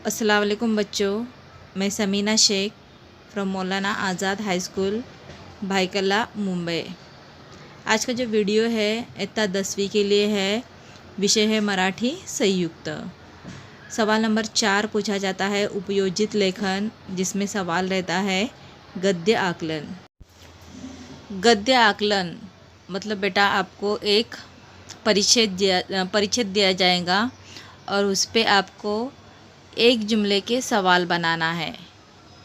अस्सलाम वालेकुम बच्चों, मैं Samina Sheikh from Maulana Azad high school Byculla Mumbai. आज का जो वीडियो है इतना 10वीं के लिए है। विषय है मराठी संयुक्त। सवाल नंबर 4 पूछा जाता है उपयोजित लेखन, जिसमें सवाल रहता है गद्य आकलन। गद्य आकलन मतलब बेटा आपको एक परिच्छेद दिया जाएगा और उस पर आपको एक जुमले के सवाल बनाना है।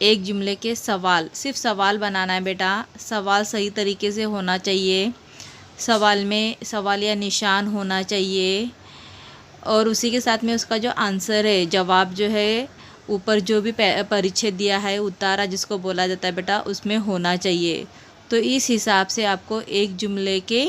एक जुमले के सवाल, सिर्फ सवाल बनाना है बेटा। सवाल सही तरीके से होना चाहिए, सवाल में सवालिया निशान होना चाहिए और उसी के साथ में उसका जो आंसर है, जवाब जो है, ऊपर जो भी परिच्छेद दिया है, उतारा जिसको बोला जाता है बेटा, उसमें होना चाहिए। तो इस हिसाब से आपको एक जुमले के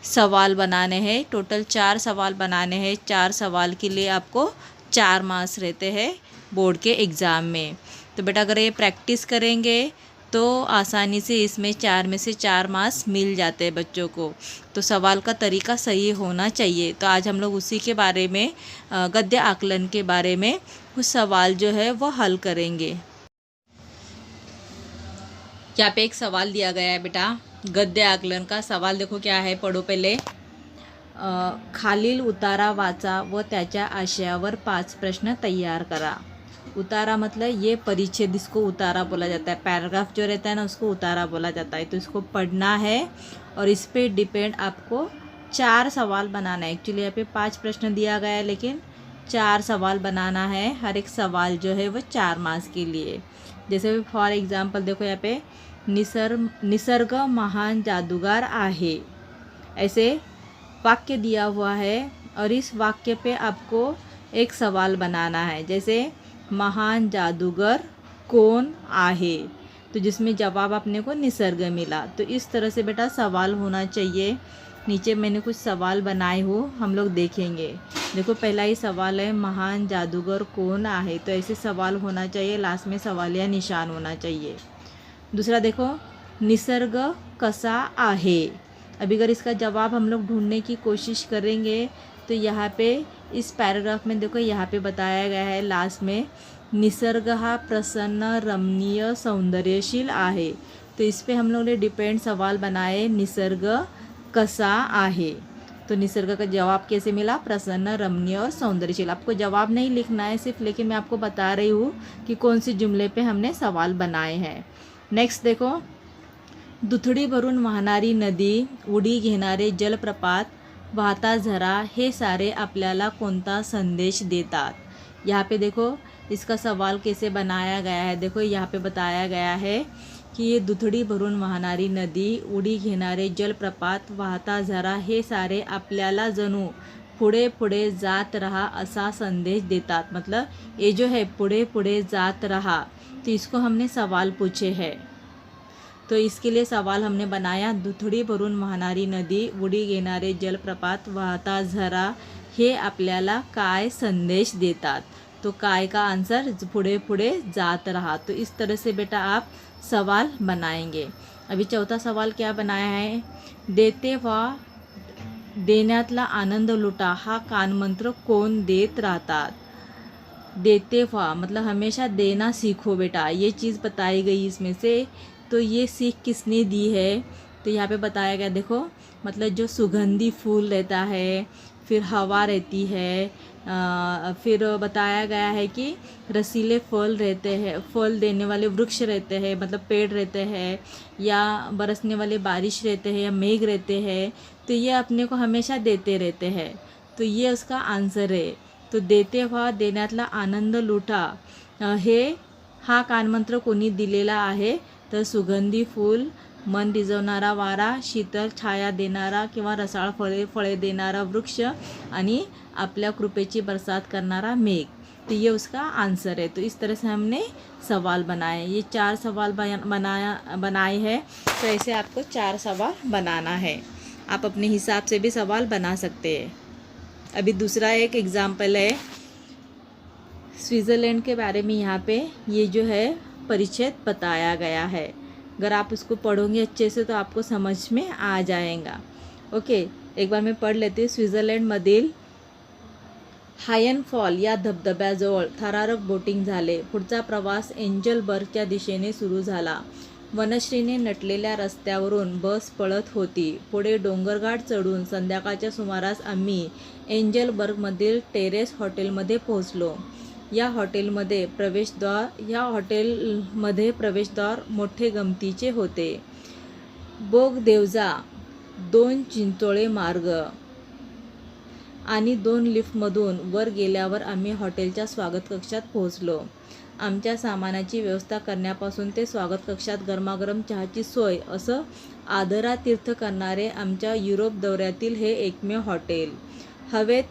सवाल बनाने हैं। टोटल 4 सवाल बनाने हैं। 4 सवाल के लिए आपको 4 मार्क्स रहते हैं बोर्ड के एग्ज़ाम में। तो बेटा अगर ये प्रैक्टिस करेंगे तो आसानी से इसमें 4 में से 4 मार्क्स मिल जाते हैं बच्चों को। तो सवाल का तरीका सही होना चाहिए। तो आज हम लोग उसी के बारे में, गद्य आकलन के बारे में कुछ सवाल जो है वो हल करेंगे। यहाँ पे एक सवाल दिया गया है बेटा, गद्य आकलन का सवाल देखो क्या है, पढ़ो पहले। खालील उतारा वाचा व त्याच्या आशयावर 5 प्रश्न तैयार करा। उतारा मतलब ये परिच्छेद, इसको उतारा बोला जाता है। पैराग्राफ जो रहता है ना, उसको उतारा बोला जाता है। तो इसको पढ़ना है और इस पे डिपेंड आपको 4 सवाल बनाना है। एक्चुअली यहाँ पे 5 प्रश्न दिया गया है, लेकिन 4 सवाल बनाना है। हर एक सवाल जो है वो 4 मार्क्स के लिए। जैसे फॉर एग्जाम्पल देखो यहाँ पे, निसर्ग महान जादूगर आहे, ऐसे वाक्य दिया हुआ है और इस वाक्य पे आपको एक सवाल बनाना है। जैसे महान जादूगर कौन आहे, तो जिसमें जवाब अपने को निसर्ग मिला। तो इस तरह से बेटा सवाल होना चाहिए। नीचे मैंने कुछ सवाल बनाए हो, हम लोग देखेंगे। देखो पहला ही सवाल है महान जादूगर कौन आहे, तो ऐसे सवाल होना चाहिए। लास्ट में सवालिया निशान होना चाहिए। दूसरा देखो, निसर्ग कसा आहे। अभी अगर इसका जवाब हम लोग ढूंढने की कोशिश करेंगे तो यहाँ पे इस पैराग्राफ में देखो, यहाँ पे बताया गया है लास्ट में, निसर्ग हा प्रसन्न रमणीय सौंदर्यशील आहे। तो इस पे हम लोग ने डिपेंड सवाल बनाए, निसर्ग कसा आहे। तो निसर्ग का जवाब कैसे मिला, प्रसन्न रमणीय और सौंदर्यशील। आपको जवाब नहीं लिखना है सिर्फ, लेकिन मैं आपको बता रही हूँ कि कौन सी जुमले पे हमने सवाल बनाए हैं। नेक्स्ट देखो, दुथडी भरून वाहणारी नदी, उडी घेणारे जलप्रपात, वाहता झरा, हे सारे आपल्याला कोणता संदेश देतात। यहाँ पे देखो इसका सवाल कैसे बनाया गया है। देखो यहाँ पे बताया गया है कि ये दुथडी भरून वाहणारी नदी, उडी घेणारे जलप्रपात, वाहता झरा, हे सारे आपल्याला जणू पुढे पुढे जात रहा असा संदेश देतात। मतलब ये जो है पुढे पुढे जात रहा, तो इसको हमने सवाल पूछे हैं। तो इसके लिए सवाल हमने बनाया, दुथडी भरून वाहणारी नदी, उडी घेणारे जलप्रपात, वाहता झरा, हे आपल्याला काय संदेश देतात। तो काय का आंसर पुढे पुढे जात रहा। तो इस तरह से बेटा आप सवाल बनाएंगे। अभी चौथा सवाल क्या बनाया है, देते वा देण्यातला आनंद लुटा, हा कानमंत्र कोण देत राहतात। देते वा मतलब हमेशा देना सीखो बेटा, ये चीज़ बताई गई इसमें से। तो ये सीख किसने दी है, तो यहाँ पे बताया गया। देखो मतलब जो सुगंधी फूल रहता है, फिर हवा रहती है, फिर बताया गया है कि रसीले फल रहते हैं, फल देने वाले वृक्ष रहते हैं, मतलब पेड़ रहते हैं, या बरसने वाले बारिश रहते हैं, या मेघ रहते हैं। तो ये अपने को हमेशा देते रहते हैं। तो ये उसका आंसर है। तो देते व्हा देण्यातला आनंद लुटा, हे हा कानमंत्र कोणी दिलेला आहे, तर सुगंधी फूल, मन रिझवणारा वारा, शीतल छाया देणारा किंवा रसाळ फळे देणारा वृक्ष, आणि आपल्या कृपेची बरसात करणारा मेघ। तो ये उसका आंसर है। तो इस तरह से हमने सवाल बनाए। ये 4 सवाल बनाए हैं। तो ऐसे आपको 4 सवाल बनाना है। आप अपने हिसाब से भी सवाल बना सकते हैं। अभी दूसरा एक एग्जाम्पल है स्विट्ज़रलैंड के बारे में। यहाँ पे ये जो है परिच्छेद बताया गया है। अगर आप उसको पढ़ोगे अच्छे से तो आपको समझ में आ जाएगा। ओके, एक बार मैं पढ़ लेती हूँ। स्विट्ज़रलैंड मधील हायन फॉल या धबधब्याजवळ थरारक बोटिंग झाले. पुढचा प्रवास एंजलबर्गच्या दिशेने सुरू झाला. वनश्रीने नटलेल्या रस्त्यावरून बस पळत होती. पुढे डोंगरघाट चढून संध्याकाळच्या सुमारास आम्ही एंजलबर्गमधील टेरेस हॉटेलमध्ये पोहोचलो. या हॉटेलमध्ये प्रवेशद्वार मोठे गमतीचे होते. बोगदेवजा, 2 चिंचोळे मार्ग आणि 2 लिफ्टमधून वर गेल्यावर आम्ही हॉटेलच्या स्वागत कक्षात पोहोचलो. आमच्या सामानाची व्यवस्था करण्यापासून ते स्वागत कक्षात गरमागरम चहाची सोय असं आदरातीर्थ करणारे आमच्या युरोप दौऱ्यातील हे एकमेव हॉटेल. हवेत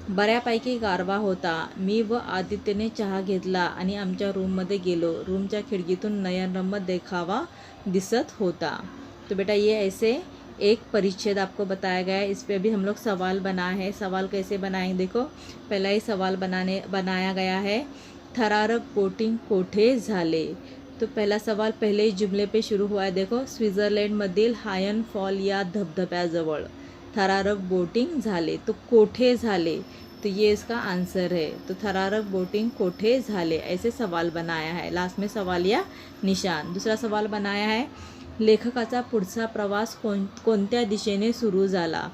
बऱ्यापैकी गारवा होता. मी व आदित्यने चहा घेतला आणि आमच्या रूममध्ये गेलो. रूमच्या खिडकीतून नयनरम्य देखावा दिसत होता. तो बेटा ये ऐसे एक परिच्छेद आपको बताया गया है. इस पे अभी हम लोग सवाल बनाए हैं. सवाल कैसे बनाएंगे देखो. पहला ही सवाल बनाया गया है, थरारक बोटिंग कोठे झाले. तो पहला सवाल पहले ही जुमले पे शुरू हुआ है. देखो, स्वित्झर्लंडमधील हायन फॉल या धबधब्याजवळ थरारक बोटिंग झाले. तो कोठे झाले, तो ये इसका आंसर है. तो थरारक बोटिंग कोठे झाले ऐसे सवाल बनाया है. लास्ट में सवाल या निशान. दूसरा सवाल बनाया है, लेखकाचा पुढचा प्रवास कोणत्या दिशेने सुरू झाला.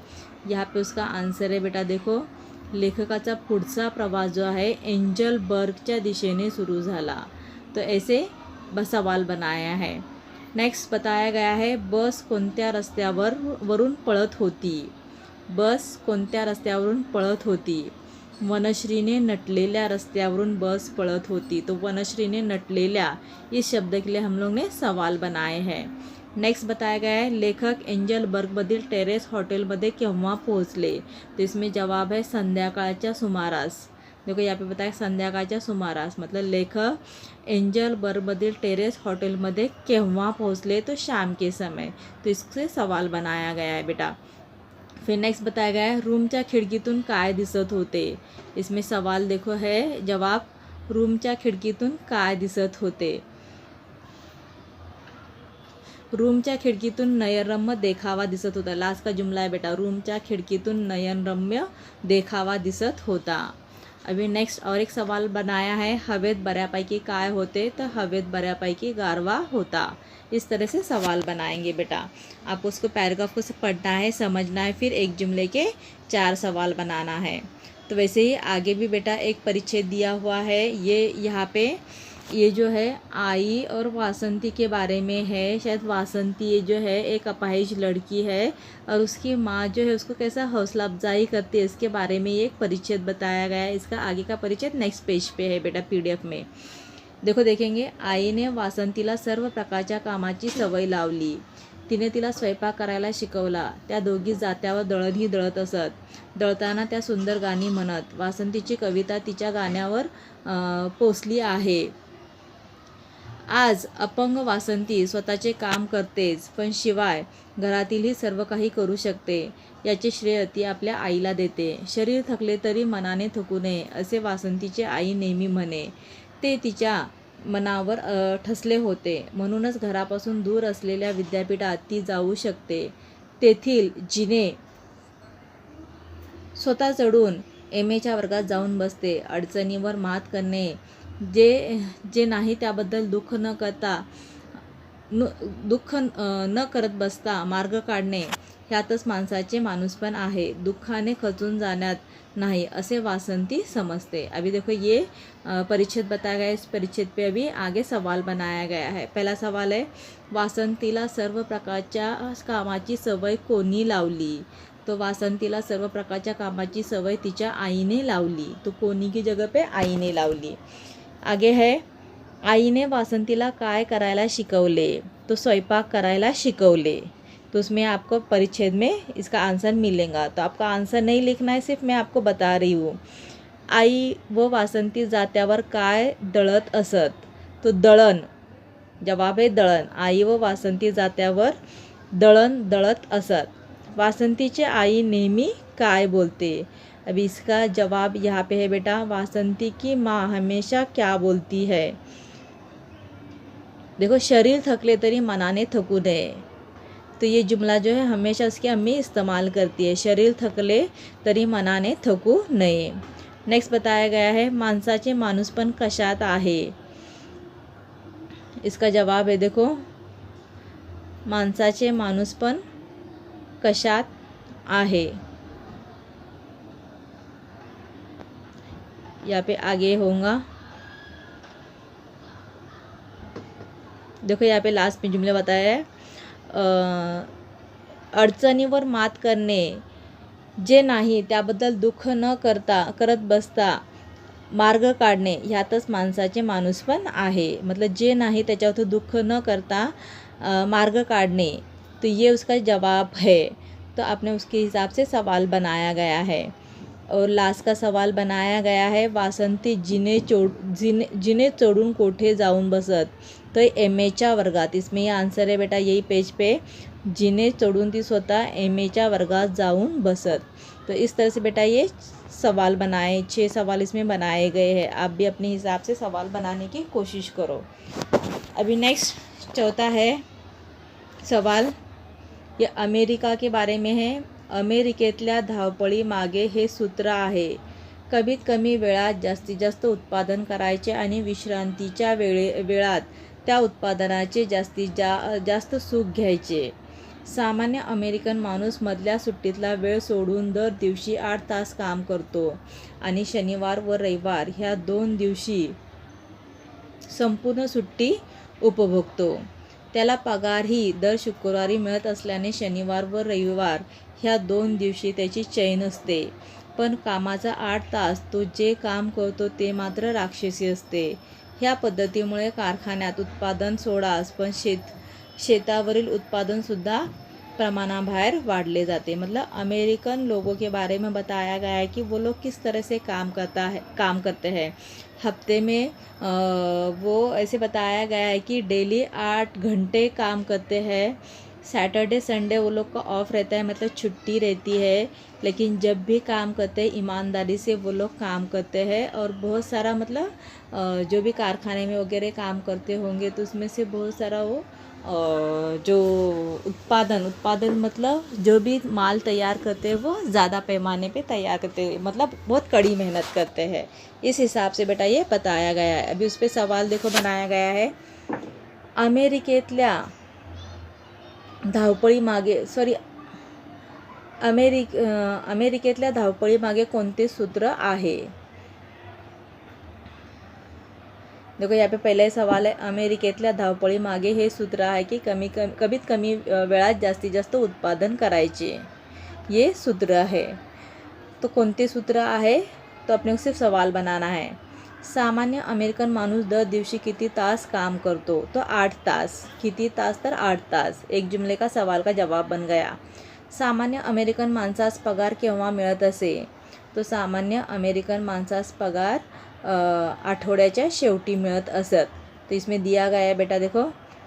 यहाँ पे उसका आंसर है बेटा देखो, लेखकाचा पुढचा प्रवास जो आहे एंजलबर्गच्या दिशेने सुरू झाला. तो ऐसे सवाल बनाया है. नेक्स्ट बताया गया है, बस कोणत्या रस्त्यावरून पळत होती. बस कोणत्या रस्त्यावरून पळत होती. वनश्रीने नटलेल्या रस्त्यावरून बस पळत होती. तो वनश्रीने नटलेल्या इस शब्द के लिए हम लोग ने सवाल बनाए हैं. नेक्स्ट बताया गया है, लेखक एंजलबर्गमधील टेरेस हॉटेलमध्ये केव्हा पोहोचले. तो इसमें जवाब है संध्याकाळच्या सुमारास. देखो यहाँ पे बताया संध्याकाळच्या सुमारास, मतलब लेखक एंजलबर्गमधील टेरेस हॉटेलमध्ये केव्हा पोहोचले, तो शाम के समय. तो इससे सवाल बनाया गया है बेटा. फिर नेक्स्ट बताया गया है, रूमच्या खिडकीतून काय दिसत होते. इसमें सवाल देखो है जवाब, रूमच्या खिडकीतून काय दिसत होते. रूमच्या खिडकीतून नयनरम्य देखावा दिसत होता. लास्ट का जुमला है बेटा, रूमच्या खिडकीतून नयनरम्य देखावा दिसत होता. अभी नेक्स्ट और एक सवाल बनाया है, हवेत बऱ्यापैकी काय होते. तो हवेत बऱ्यापैकी गारवा होता. इस तरह से सवाल बनाएंगे बेटा. आपको उसको पैराग्राफ को पढ़ना है, समझना है, फिर एक जुमले के 4 सवाल बनाना है. तो वैसे ही आगे भी बेटा एक परिच्छेद दिया हुआ है. ये यहाँ पे ये जो है आई और वासंती के बारे में है. शायद वासंती ये जो है एक अपाहिज लड़की है और उसकी माँ जो है उसको कैसा हौसला अफजाई करती है, इसके बारे में ये एक परिच्छेद बताया गया है. इसका आगे का परिच्छेद नेक्स्ट पेज पे है बेटा PDF में. देखो देखेंगे, आईने वासंतीला सर्व प्रकारच्या कामाची सवय लावली. तिने तिला स्वयंपाक करायला शिकवला. त्या दोघी जात्यावर दळणही दळत असत. दळताना त्या सुंदर गाणी म्हणत. वासंतीची कविता तिच्या गाण्यावर पोचली आहे. आज अपंग वासंती स्वतःचे काम करतेच, पण शिवाय घरातीलही सर्व काही करू शकते. याचे श्रेय ती आपल्या आईला देते. शरीर थकले तरी मनाने थकू नये असे वासंतीची आई नेहमी म्हणे. ते तिच्या मनावर ठसले होते. म्हणूनच घरापासून दूर असलेल्या विद्यापीठात ती जाऊ शकते. तेथील जिने स्वतः चढून MAच्या वर्गात जाऊन बसते. अडचणीवर मात करणे, जे नाही त्याबद्दल दुःख न करत बसता मार्ग काढणे, ह्यातच माणसाचे माणूसपण आहे. दुःखाने खचून जाण्यात नाही असे वासंती समजते. अभी देखो ये परिच्छेद बताया गया है. इस परिच्छेद पे अभी आगे सवाल बनाया गया है. पहला सवाल है, वासंतीला सर्व प्रकारच्या कामाची सवय कोणी लावली. तो वासंतीला सर्व प्रकारच्या कामाची सवय तिच्या आईने लावली. तो कोणी की जगह पे आईने लावली. आगे है, आईने वासंतीला काय करायला शिकवले. तो स्वयंपाक करायला शिकवले. तो उसमें आपको परिच्छेद में इसका आंसर मिलेगा. तो आपका आंसर नहीं लिखना है, सिर्फ मैं आपको बता रही हूँ. आई व वासंती जात्यावर काय दळत असत. तो दळण, जवाब है दळण. आई व वासंती जात्यावर दळण दळत असत. वासंतीची आई नेहमी काय बोलते. अभी इसका जवाब यहाँ पे है बेटा, वासंती की माँ हमेशा क्या बोलती है. देखो, शरीर थकले तरी मनाने थकू नये. तो ये जुमला जो है हमेशा उसकी अम्मी इस्तेमाल करती है. शरीर थकले तरी मनाने थकू नये. नेक्स्ट बताया गया है माणसाचे माणूसपण कशात आहे. इसका जवाब है देखो माणसाचे माणूसपण कशात आहे. यहाँ पे आगे होगा देखो यहाँ पे लास्ट में जुमले बताया है अडचणीवर मात करणे जे नाही त्याबद्दल दुःख न करत बसता मार्ग काढणे ह्यातच माणसाचे माणूसपण आहे. मतलब जे नाही त्याच्यावर दुःख न करता मार्ग काढणे तो ये उसका जवाब है. तो आपने उसके हिसाब से सवाल बनाया गया है. और लास्ट का सवाल बनाया गया है वासंती जिने चढून कोठे जाऊन बसत. तो एमएच्या वर्गात इसमें ये आंसर है बेटा यही पेज पे जिने चढून ती स्वतः एमएच्या वर्गात जाऊन बसत. तो इस तरह से बेटा ये सवाल बनाए 6 सवाल इसमें बनाए गए हैं. आप भी अपने हिसाब से सवाल बनाने की कोशिश करो. अभी नेक्स्ट चौथा है सवाल ये अमेरिका के बारे में है. अमेरिकेतल्या धावपळी मागे हे सूत्र आहे. कमीत कमी वेळात जास्तीत जास्त उत्पादन करायचे आणि विश्रांतीच्या वेळात त्या उत्पादनाचे जास्त सुख घ्यायचे. सामान्य अमेरिकन माणूस मधल्या सुट्टीतला वेळ सोडून दर दिवशी 8 तास काम करतो आणि शनिवार व रविवार ह्या 2 दिवशी संपूर्ण सुट्टी उपभोगतो. त्याला पगारही दर शुक्रवारी मिळत असल्याने शनिवार व रविवार ह्या 2 दिवशी त्याची चैन असते. पण कामाचा 8 तास तो जे काम करतो ते मात्र राक्षसी असते. ह्या पद्धतीमुळे कारखान्यात उत्पादन सोडास पण शेतावरील उत्पादनसुद्धा प्रमाणाबाहेर वाढले जाते. मतलब अमेरिकन लोगों के बारे में बताया गया है कि वो लोग किस तरह से काम करते हैं. हफ्ते में वो ऐसे बताया गया है कि डेली 8 घंटे काम करते हैं. सैटरडे संडे वो लोग का ऑफ रहता है मतलब छुट्टी रहती है. लेकिन जब भी काम करते हैं ईमानदारी से वो लोग काम करते हैं. और बहुत सारा मतलब जो भी कारखाने में वगैरह काम करते होंगे तो उसमें से बहुत सारा वो जो उत्पादन मतलब जो भी माल तैयार करते हैं वो ज़्यादा पैमाने पे तैयार करते हैं. मतलब बहुत कड़ी मेहनत करते हैं. इस हिसाब से बेटा ये बताया गया है. अभी उस पर सवाल देखो बनाया गया है अमेरिकेतल्या धावपळीमागे कोणते सूत्र आहे. देखो यहाँ पे पहले सवाल है अमेरिकेतल्या धावपळीमागे हे सूत्र आहे की कमीत कमी वेळात जास्तीत जास्त उत्पादन करायचे. ये सूत्र है. तो कोणते सूत्र आहे तो अपने को सिर्फ सवाल बनाना है. सामान्य अमेरिकन माणूस दर दिवशी किती तास काम करतो. तो 8 तास. किती तास तर 8 तास. एक जुमले का सवाल का जवाब बन गया. सामान्य अमेरिकन माणसास पगार केव्हा मिळत असे. तो सामान्य अमेरिकन माणसास पगार आठवड्याच्या शेवटी मिळत असत. तो इसमें दिया गया है बेटा देखो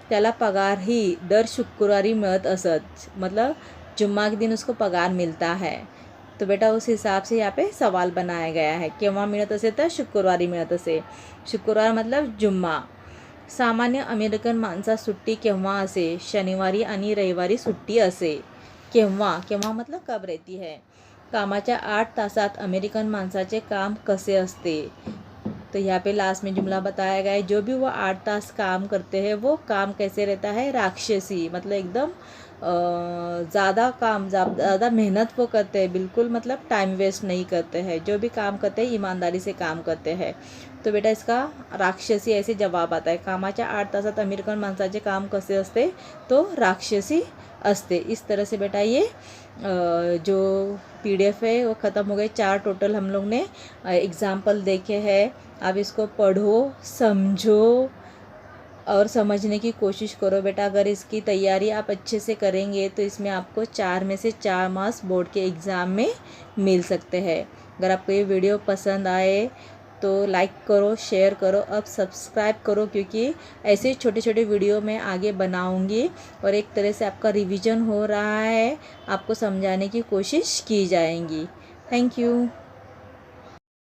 त्याला पगार ही दर शुक्रवारी मिळत असत. मतलब जुम्मा के दिन उसको पगार मिलता है. तो बेटा उस हिसाब से यहाँ पे सवाल बनाया गया है. केव्हा मिळत असे तर शुक्रवारी मिळत असे. शुक्रवार मतलब जुम्मा. सामान्य अमेरिकन माणसास सुट्टी केव्हा असे. शनिवारी आणि रविवारी सुट्टी असे. केव्हा मतलब कब रहती है. कामाच्या 8 तासात अमेरिकन माणसाचे काम कसे असते. तो यहाँ पे लास्ट में जुमला बताया गया है जो भी वो 8 तास काम करते हैं वो काम कैसे रहता है राक्षसी. मतलब एकदम ज़्यादा मेहनत वो करते हैं. बिल्कुल मतलब टाइम वेस्ट नहीं करते हैं. जो भी काम करते हैं ईमानदारी से काम करते हैं. तो बेटा इसका राक्षसी ऐसे जवाब आता है. कामाच्या 8 तासात अमेरिकन माणसाचे काम कसे असते तो राक्षसी असते. इस तरह से बेटा ये जो PDF है वो ख़त्म हो गए. 4 टोटल हम लोग ने एग्ज़ाम्पल देखे हैं. अब इसको पढ़ो समझो और समझने की कोशिश करो बेटा. अगर इसकी तैयारी आप अच्छे से करेंगे तो इसमें आपको 4 में से 4 मार्क्स बोर्ड के एग्ज़ाम में मिल सकते हैं. अगर आपको ये वीडियो पसंद आए तो लाइक करो, शेयर करो, अब सब्सक्राइब करो क्योंकि ऐसे छोटे छोटे वीडियो मैं आगे बनाऊंगी और एक तरह से आपका रिवीजन हो रहा है. आपको समझाने की कोशिश की जाएगी. Thank you.